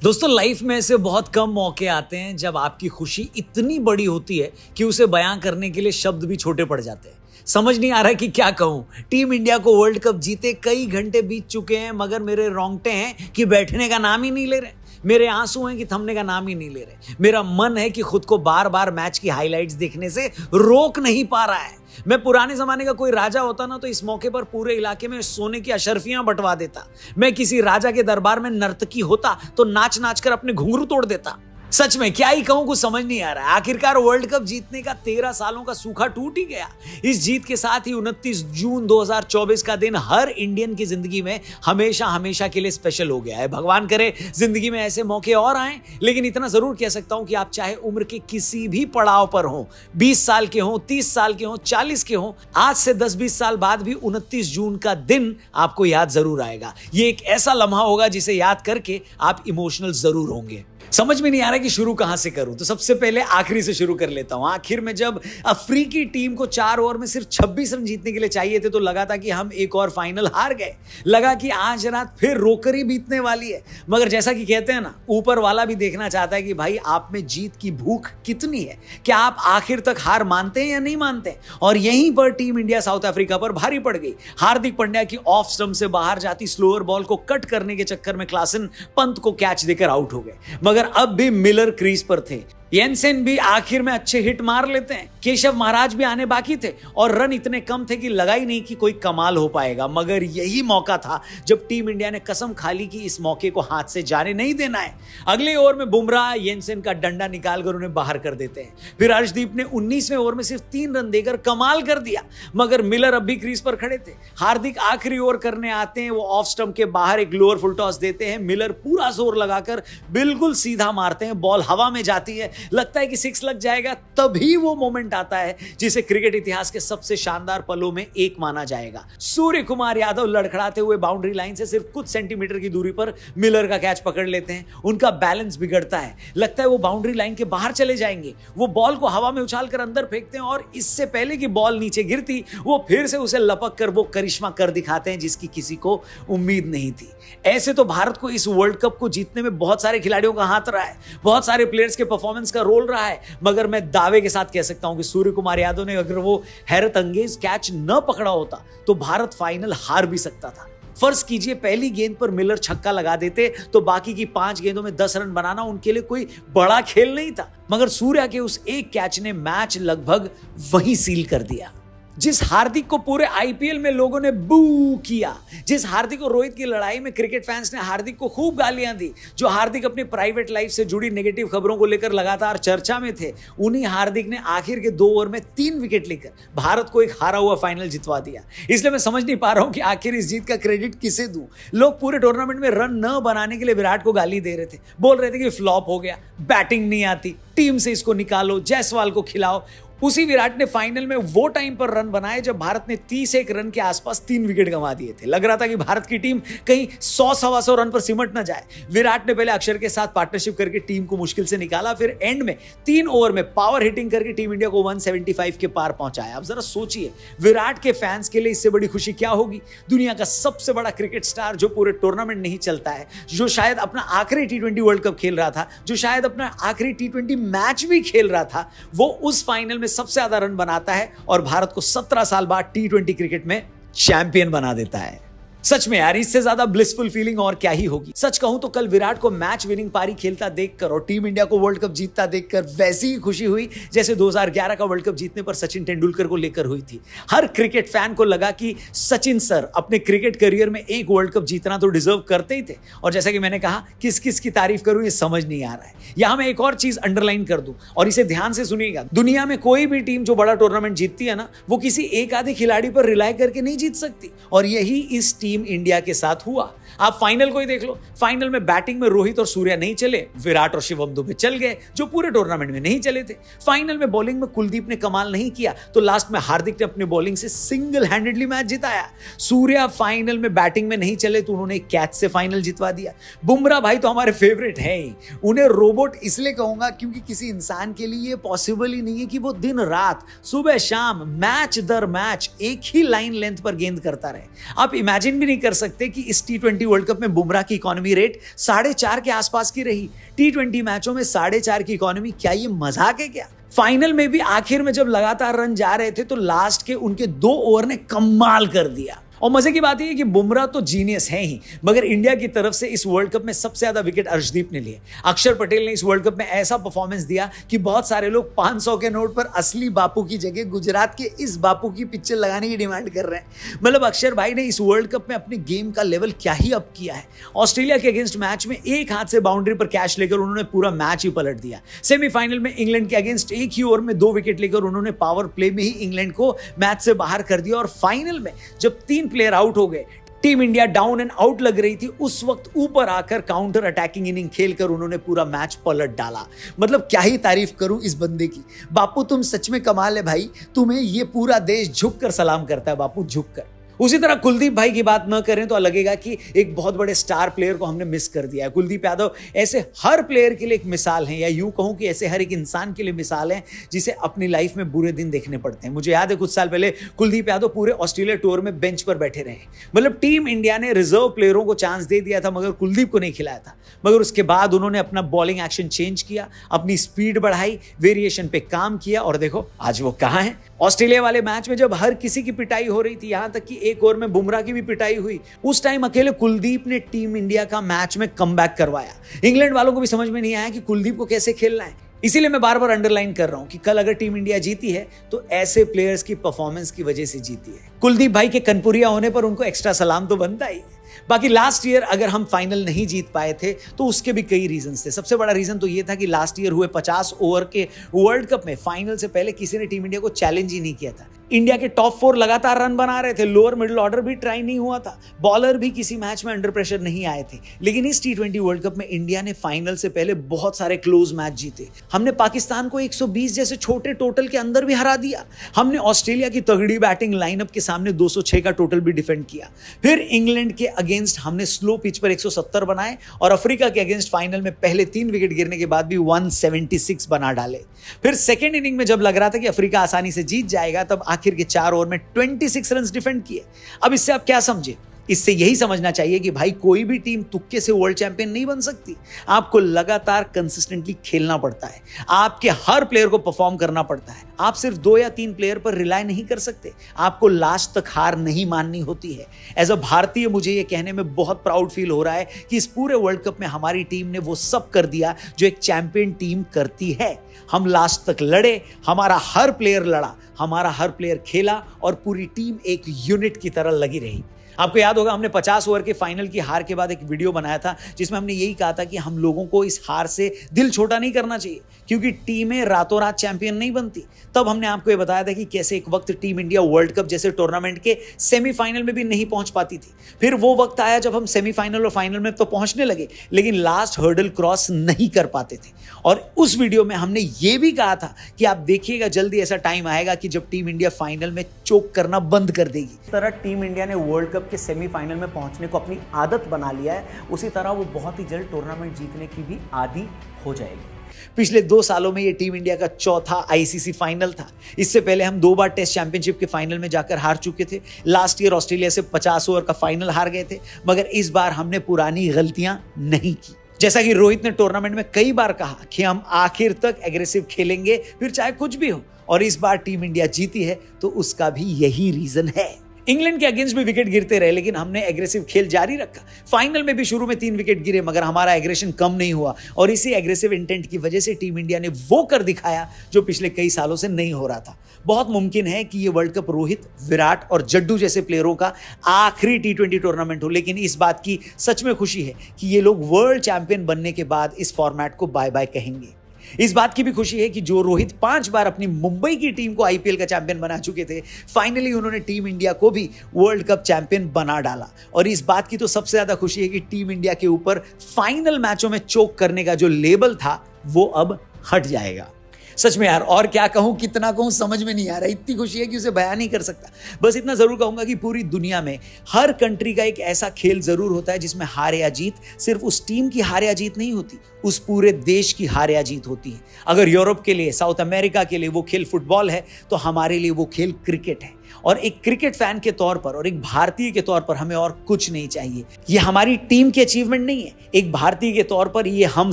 दोस्तों लाइफ में ऐसे बहुत कम मौके आते हैं जब आपकी खुशी इतनी बड़ी होती है कि उसे बयां करने के लिए शब्द भी छोटे पड़ जाते हैं। समझ नहीं आ रहा है कि क्या कहूं। टीम इंडिया को वर्ल्ड कप जीते कई घंटे बीत चुके हैं मगर मेरे रोंगटे हैं कि बैठने का नाम ही नहीं ले रहे। मेरे आंसू हैं कि थमने का नाम ही नहीं ले रहे। मेरा मन है कि खुद को बार बार मैच की हाइलाइट्स देखने से रोक नहीं पा रहा है। मैं पुराने जमाने का कोई राजा होता ना तो इस मौके पर पूरे इलाके में सोने की अशर्फियां बंटवा देता। मैं किसी राजा के दरबार में नर्तकी होता तो नाच नाच कर अपने घुंघरू तोड़ देता। सच में क्या ही कहूं, कुछ समझ नहीं आ रहा है। आखिरकार वर्ल्ड कप जीतने का 13 सालों का सूखा टूट ही गया। इस जीत के साथ ही 29 जून 2024 का दिन हर इंडियन की जिंदगी में हमेशा हमेशा के लिए स्पेशल हो गया है। भगवान करे जिंदगी में ऐसे मौके और आए। लेकिन इतना जरूर कह सकता हूं कि आप चाहे उम्र के किसी भी पड़ाव पर हो, 20 साल के हो, 30 साल के हो, 40 के हो, आज से 10-20 साल बाद भी 29 जून का दिन आपको याद जरूर आएगा। ये एक ऐसा लम्हा होगा जिसे याद करके आप इमोशनल जरूर होंगे। समझ में नहीं आ रहा कि शुरू कहां से करूं, तो सबसे पहले आखिरी से शुरू कर लेता हूं। आखिर में जब अफ्रीकी टीम को 4 ओवर में सिर्फ 26 रन जीतने के लिए चाहिए थे तो लगा था कि हम एक और फाइनल हार गए। लगा कि आज रात फिर रोकर ही बीतने वाली है। मगर जैसा कि कहते हैं ना, ऊपर वाला भी देखना चाहता है कि भाई आप में जीत की भूख कितनी है, क्या आप आखिर तक हार मानते हैं या नहीं मानते। और यहीं पर टीम इंडिया साउथ अफ्रीका पर भारी पड़ गई। हार्दिक पांड्या की ऑफ स्टंप से बाहर जाती स्लोअर बॉल को कट करने के चक्कर में क्लासन पंत को कैच देकर आउट हो गए। मगर अब भी मिलर क्रीज पर थे। येंसेन भी आखिर में अच्छे हिट मार लेते हैं। केशव महाराज भी आने बाकी थे और रन इतने कम थे कि लगा ही नहीं कि कोई कमाल हो पाएगा। मगर यही मौका था जब टीम इंडिया ने कसम खा ली कि इस मौके को हाथ से जाने नहीं देना है। अगले ओवर में बुमराह येंसेन का डंडा निकालकर उन्हें बाहर कर देते हैं। फिर अर्शदीप ने 19वें ओवर में सिर्फ 3 रन देकर कमाल कर दिया। मगर मिलर अब भी क्रीज पर खड़े थे। हार्दिक आखिरी ओवर करने आते हैं। वो ऑफ स्टंप के बाहर एक लोअर फुल टॉस देते हैं। मिलर पूरा जोर लगाकर बिल्कुल सीधा मारते हैं। बॉल हवा में जाती है, लगता है कि 6 लग जाएगा। तभी वो मोमेंट आता है जिसे क्रिकेट इतिहास के सबसे शानदार पलों में एक माना जाएगा। सूर्य कुमार यादव लड़खड़ाते हुए बाउंड्री लाइन से सिर्फ कुछ सेंटीमीटर की दूरी पर मिलर का कैच पकड़ लेते हैं। उनका बैलेंस बिगड़ता है, लगता है वो बाउंड्री लाइन के बाहर चले जाएंगे। वो बॉल को हवा में उछालकर अंदर फेंकते हैं और इससे पहले कि बॉल नीचे गिरती वो फिर से उसे लपक कर वो करिश्मा कर दिखाते हैं जिसकी किसी को उम्मीद नहीं थी। ऐसे तो भारत को इस वर्ल्ड कप को जीतने में बहुत सारे खिलाड़ियों का हाथ रहा है, बहुत सारे प्लेयर्स के परफॉर्मेंस का रोल रहा है। मगर मैं दावे के साथ कह सकता हूं कि सूर्य कुमार यादव ने अगर वो हैरत अंगेज कैच न पकड़ा होता तो भारत फाइनल हार भी सकता था। फर्ज कीजिए पहली गेंद पर मिलर छक्का लगा देते तो बाकी की 5 गेंदों में 10 रन बनाना उनके लिए कोई बड़ा खेल नहीं था। मगर सूर्या के उस एक कैच ने मैच लगभग वहीं सील कर दिया। जिस हार्दिक को पूरे आईपीएल में लोगों ने बू किया, जिस हार्दिक और रोहित की लड़ाई में क्रिकेट फैंस ने हार्दिक को खूब गालियां दी, जो हार्दिक अपनी प्राइवेट लाइफ से जुड़ी नेगेटिव खबरों को लेकर लगातार चर्चा में थे, उन्हीं हार्दिक ने आखिर के 2 ओवर में 3 विकेट लेकर भारत को एक हारा हुआ फाइनल जितवा दिया। इसलिए मैं समझ नहीं पा रहा हूं कि आखिर इस जीत का क्रेडिट किसे दूं। लोग पूरे टूर्नामेंट में रन न बनाने के लिए विराट को गाली दे रहे थे, बोल रहे थे कि फ्लॉप हो गया, बैटिंग नहीं आती, टीम से इसको निकालो, जायसवाल को खिलाओ। उसी विराट ने फाइनल में वो टाइम पर रन बनाए जब भारत ने 31 रन के आसपास 3 विकेट गंवा दिए थे। लग रहा था कि भारत की टीम कहीं 100-125 रन पर सिमट ना जाए। विराट ने पहले अक्षर के साथ पार्टनरशिप करके टीम को मुश्किल से निकाला, फिर एंड में 3 ओवर में पावर हिटिंग करके टीम इंडिया को 175 के पार पहुंचाया। अब जरा सोचिए विराट के फैंस के लिए इससे बड़ी खुशी क्या होगी। दुनिया का सबसे बड़ा क्रिकेट स्टार जो पूरे टूर्नामेंट नहीं चलता है, जो शायद अपना आखिरी T20 वर्ल्ड कप खेल रहा था, जो शायद अपना आखिरी T20 मैच भी खेल रहा था, वो उस फाइनल में सबसे ज्यादा रन बनाता है और भारत को 17 साल बाद T20 क्रिकेट में चैंपियन बना देता है। सच में यार, इससे ज्यादा ब्लिसफुल फीलिंग और क्या ही होगी। सच कहूं तो कल विराट को मैच विनिंग पारी खेलता देखकर और टीम इंडिया को वर्ल्ड कप जीतता देखकर वैसी ही खुशी हुई जैसे 2011 का वर्ल्ड कप जीतने पर सचिन तेंदुलकर को लेकर हुई थी। हर क्रिकेट फैन को लगा कि सचिन सर अपने क्रिकेट करियर में एक वर्ल्ड कप जीतना तो डिजर्व करते ही थे। और जैसा कि मैंने कहा, किस किस की तारीफ करूं ये समझ नहीं आ रहा है। यहां मैं एक और चीज अंडरलाइन कर दूं और इसे ध्यान से सुनिएगा। दुनिया में कोई भी टीम जो बड़ा टूर्नामेंट जीतती है ना, वो किसी एक आधे खिलाड़ी पर रिलाई करके नहीं जीत सकती। और यही इस टीम इंडिया के साथ हुआ। आप फाइनल को ही देख लो। फाइनल में बैटिंग में रोहित और सूर्या नहीं चले, विराट और शिवम दुबे चल गए जो पूरे टूर्नामेंट में नहीं चले थे। फाइनल में बॉलिंग में कुलदीप ने कमाल नहीं किया तो लास्ट में हार्दिक ने अपनी बॉलिंग से सिंगल हैंडेडली मैच जिताया। सूर्या फाइनल में बैटिंग में नहीं चले तो उन्होंने कैच से फाइनल जितवा दिया। बुमराह भाई तो हमारे फेवरेट हैं ही। उन्हें रोबोट इसलिए कहूंगा क्योंकि किसी इंसान के लिए पॉसिबल ही नहीं है कि वो दिन रात, सुबह शाम, मैच दर मैच एक ही लाइन लेंथ पर गेंद करता रहे। आप इमेजिन भी नहीं कर सकते कि इस T20 वर्ल्ड कप में बुमराह की इकोनॉमी रेट 4.5 के आसपास की रही। T20 मैचों में 4.5 की इकोनॉमी, क्या ये मजाक है क्या? फाइनल में भी आखिर में जब लगातार रन जा रहे थे तो लास्ट के उनके 2 ओवर ने कमाल कर दिया। और मजे की बात यह है कि बुमराह तो जीनियस है ही, मगर इंडिया की तरफ से इस वर्ल्ड कप में सबसे ज्यादा विकेट अर्शदीप ने लिए। अक्षर पटेल ने इस वर्ल्ड कप में ऐसा परफॉर्मेंस दिया कि बहुत सारे लोग 500 के नोट पर असली बापू की जगह गुजरात के इस बापू की पिक्चर लगाने की डिमांड कर रहे हैं। मतलब अक्षर भाई ने इस वर्ल्ड कप में अपने गेम का लेवल क्या ही अप किया है। ऑस्ट्रेलिया के अगेंस्ट मैच में एक हाथ से बाउंड्री पर कैच लेकर उन्होंने पूरा मैच ही पलट दिया। सेमीफाइनल में इंग्लैंड के अगेंस्ट एक ही ओवर में 2 विकेट लेकर उन्होंने पावर प्ले में ही इंग्लैंड को मैच से बाहर कर दिया। और फाइनल में जब 3 प्लेयर आउट हो गए, team India down and out लग रही थी, उस वक्त ऊपर आकर काउंटर अटैकिंग इनिंग खेलकर उन्होंने पूरा मैच पलट डाला। मतलब क्या ही तारीफ करूं इस बंदे की। बापू तुम सच में कमाल है भाई, तुम्हें ये पूरा देश झुककर सलाम करता है बापू, झुककर। उसी तरह कुलदीप भाई की बात न करें तो लगेगा कि एक बहुत बड़े स्टार प्लेयर को हमने मिस कर दिया है। कुलदीप यादव ऐसे हर प्लेयर के लिए एक मिसाल हैं, या यूं कहूं कि ऐसे हर एक इंसान के लिए मिसाल हैं जिसे अपनी लाइफ में बुरे दिन देखने पड़ते हैं। मुझे याद है कुछ साल पहले कुलदीप यादव पूरे ऑस्ट्रेलिया टूर में बेंच पर बैठे रहे। मतलब टीम इंडिया ने रिजर्व प्लेयरों को चांस दे दिया था मगर कुलदीप को नहीं खिलाया था। मगर उसके बाद उन्होंने अपना बॉलिंग एक्शन चेंज किया, अपनी स्पीड बढ़ाई, वेरिएशन पे काम किया और देखो आज वो कहां है। ऑस्ट्रेलिया वाले मैच में जब हर किसी की पिटाई हो रही थी, यहां तक कि एक ओवर में बुमराह की भी पिटाई हुई, उस टाइम अकेले कुलदीप ने टीम इंडिया का मैच में कमबैक करवाया। इंग्लैंड वालों को भी समझ में नहीं आया कि कुलदीप को कैसे खेलना है। इसीलिए मैं बार बार अंडरलाइन कर रहा हूं कि कल अगर टीम इंडिया जीती है तो ऐसे प्लेयर्स की परफॉर्मेंस की वजह से जीती है। कुलदीप भाई के कनपुरिया होने पर उनको एक्स्ट्रा सलाम तो बनता ही। बाकी लास्ट ईयर अगर हम फाइनल नहीं जीत पाए थे तो उसके भी कई रीजंस थे। सबसे बड़ा रीजन तो ये था कि लास्ट ईयर हुए 50 ओवर के वर्ल्ड कप में फाइनल से पहले किसी ने टीम इंडिया को चैलेंज ही नहीं किया था। इंडिया के टॉप 4 लगातार रन बना रहे थे, लोअर मिडिल ऑर्डर भी ट्राई नहीं हुआ था, बॉलर भी किसी मैच में अंडर प्रेशर नहीं आए थे। लेकिन इस T20 वर्ल्ड कप में इंडिया ने फाइनल से पहले बहुत सारे क्लोज मैच जीते। हमने पाकिस्तान को 120 जैसे छोटे टोटल के अंदर भी हरा दिया। हमने ऑस्ट्रेलिया की तगड़ी बैटिंग लाइनअप के सामने 206 का टोटल भी डिफेंड किया। फिर इंग्लैंड के अगेंस्ट हमने स्लो पिच पर 170 बनाए और अफ्रीका के अगेंस्ट फाइनल में पहले 3 विकेट गिरने के बाद भी 176 बना डाले। फिर सेकेंड इनिंग में जब लग रहा था कि अफ्रीका आसानी से जीत जाएगा, तब आखिर के 4 ओवर में 26 रन डिफेंड किए। अब इससे आप क्या समझे? इससे यही समझना चाहिए कि भाई कोई भी टीम तुक्के से वर्ल्ड चैंपियन नहीं बन सकती। आपको लगातार कंसिस्टेंटली खेलना पड़ता है, आपके हर प्लेयर को परफॉर्म करना पड़ता है। आप सिर्फ 2 या 3 प्लेयर पर रिलाय नहीं कर सकते, आपको लास्ट तक हार नहीं माननी होती है। एज अ भारतीय मुझे यह कहने में बहुत प्राउड फील हो रहा है कि इस पूरे वर्ल्ड कप में हमारी टीम ने वो सब कर दिया जो एक चैंपियन टीम करती है। हम लास्ट तक लड़े, हमारा हर प्लेयर लड़ा, हमारा हर प्लेयर खेला और पूरी टीम एक यूनिट की तरह लगी रही। आपको याद होगा हमने 50 ओवर के फाइनल की हार के बाद एक वीडियो बनाया था जिसमें हमने यही कहा था कि हम लोगों को इस हार से दिल छोटा नहीं करना चाहिए, क्योंकि टीमें रातों रात चैंपियन नहीं बनती। तब हमने आपको ये बताया था कि कैसे एक वक्त टीम इंडिया वर्ल्ड कप जैसे टूर्नामेंट के सेमीफाइनल में भी नहीं पहुंच पाती थी। फिर वो वक्त आया जब हम सेमीफाइनल और फाइनल में तो पहुंचने लगे, लेकिन लास्ट हर्डल क्रॉस नहीं कर पाते थे। और उस वीडियो में हमने ये भी कहा था कि आप देखिएगा जल्दी ऐसा टाइम आएगा कि जब टीम इंडिया फाइनल में चोक करना बंद कर देगी। इस तरह टीम इंडिया ने वर्ल्ड कप के सेमीफाइनल में पहुंचने को अपनी आदत बना लिया है, उसी तरह वो बहुत ही जल्द टूर्नामेंट जीतने की भी आदी हो जाएगी। पिछले 2 सालों में ये टीम इंडिया का चौथा आईसीसी फाइनल था। इससे पहले हम 2 बार टेस्ट चैंपियनशिप के फाइनल में जाकर हार चुके थे। लास्ट ईयर ऑस्ट्रेलिया से 50 ओवर का फाइनल हार गए थे, मगर इस बार हमने पुरानी गलतियां नहीं की। जैसा कि रोहित ने टूर्नामेंट में कई बार कहा कि हम आखिर तक एग्रेसिव खेलेंगे, फिर चाहे कुछ भी हो, और इस बार टीम इंडिया जीती है तो उसका भी यही रीजन है। इंग्लैंड के अगेंस्ट भी विकेट गिरते रहे, लेकिन हमने एग्रेसिव खेल जारी रखा। फाइनल में भी शुरू में 3 विकेट गिरे, मगर हमारा एग्रेशन कम नहीं हुआ और इसी एग्रेसिव इंटेंट की वजह से टीम इंडिया ने वो कर दिखाया जो पिछले कई सालों से नहीं हो रहा था। बहुत मुमकिन है कि ये वर्ल्ड कप रोहित, विराट और जड्डू जैसे प्लेयरों का आखिरी T20 टूर्नामेंट हो, लेकिन इस बात की सच में खुशी है कि ये लोग वर्ल्ड चैंपियन बनने के बाद इस फॉर्मेट को बाय बाय कहेंगे। इस बात की भी खुशी है कि जो रोहित 5 बार अपनी मुंबई की टीम को आईपीएल का चैंपियन बना चुके थे, फाइनली उन्होंने टीम इंडिया को भी वर्ल्ड कप चैंपियन बना डाला। और इस बात की तो सबसे ज्यादा खुशी है कि टीम इंडिया के ऊपर फाइनल मैचों में चोक करने का जो लेबल था वो अब हट जाएगा। सच में यार, और क्या कहूं, कितना कहूं, समझ में नहीं आ रहा। इतनी खुशी है कि उसे बयान नहीं कर सकता। बस इतना जरूर कहूंगा कि पूरी दुनिया में हर कंट्री का एक ऐसा खेल जरूर होता है जिसमें हार या जीत सिर्फ उस टीम की हार या जीत नहीं होती, उस पूरे देश की हार या जीत होती है। अगर यूरोप के लिए, साउथ अमेरिका के लिए वो खेल फुटबॉल है, तो हमारे लिए वो खेल क्रिकेट है। और एक क्रिकेट फैन के तौर पर और एक भारतीय के तौर पर हमें और कुछ नहीं चाहिए। ये हमारी टीम की अचीवमेंट नहीं है, एक भारतीय के तौर पर ये हम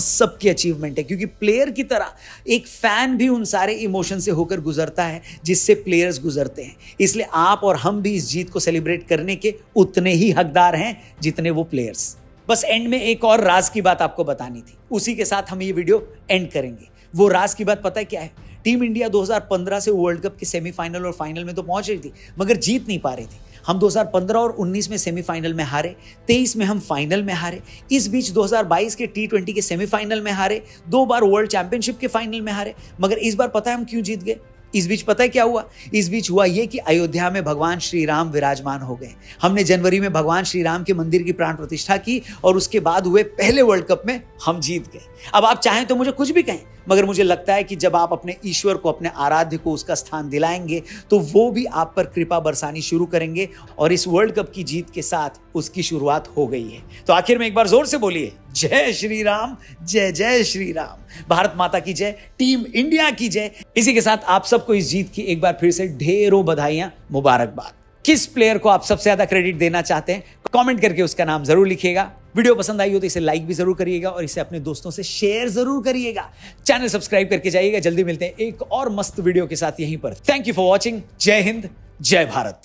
सब की अचीवमेंट है, क्योंकि प्लेयर की तरह एक फैन भी उन सारे इमोशन से होकर गुजरता है जिससे प्लेयर्स गुजरते हैं। इसलिए आप और हम भी इस जीत को सेलिब्रेट करने के उतने ही हकदार हैं जितने वो प्लेयर्स। बस एंड में एक और राज की बात आपको बतानी थी, उसी के साथ हम ये वीडियो एंड करेंगे। वो राज की बात पता है क्या है? टीम इंडिया 2015 से वर्ल्ड कप के सेमीफाइनल और फाइनल में तो पहुंच रही थी, मगर जीत नहीं पा रही थी। हम 2015 और 19 में सेमीफाइनल में हारे, 23 में हम फाइनल में हारे, इस बीच 2022 के T20 के सेमीफाइनल में हारे, 2 बार वर्ल्ड चैंपियनशिप के फाइनल में हारे। मगर इस बार पता है हम क्यों जीत गए? इस बीच पता है क्या हुआ? इस बीच हुआ ये कि अयोध्या में भगवान श्री राम विराजमान हो गए। हमने जनवरी में भगवान श्री राम के मंदिर की प्राण प्रतिष्ठा की और उसके बाद हुए पहले वर्ल्ड कप में हम जीत गए। अब आप चाहें तो मुझे कुछ भी कहें, मगर मुझे लगता है कि जब आप अपने ईश्वर को, अपने आराध्य को उसका स्थान दिलाएंगे तो वो भी आप पर कृपा बरसानी शुरू करेंगे और इस वर्ल्ड कप की जीत के साथ उसकी शुरुआत हो गई है। तो आखिर में एक बार जोर से बोलिए, जय श्री राम, जय जय श्री राम। भारत माता की जय, टीम इंडिया की जय। इसी के साथ आप सबको इस जीत की एक बार फिर से ढेरों बधाइयां, मुबारकबाद। किस प्लेयर को आप सबसे ज्यादा क्रेडिट देना चाहते हैं, कमेंट करके उसका नाम जरूर लिखिएगा। वीडियो पसंद आई हो तो इसे लाइक भी जरूर करिएगा और इसे अपने दोस्तों से शेयर जरूर करिएगा। चैनल सब्सक्राइब करके जाइएगा। जल्दी मिलते हैं एक और मस्त वीडियो के साथ यहीं पर। Thank you for watching. जय हिंद, जय भारत।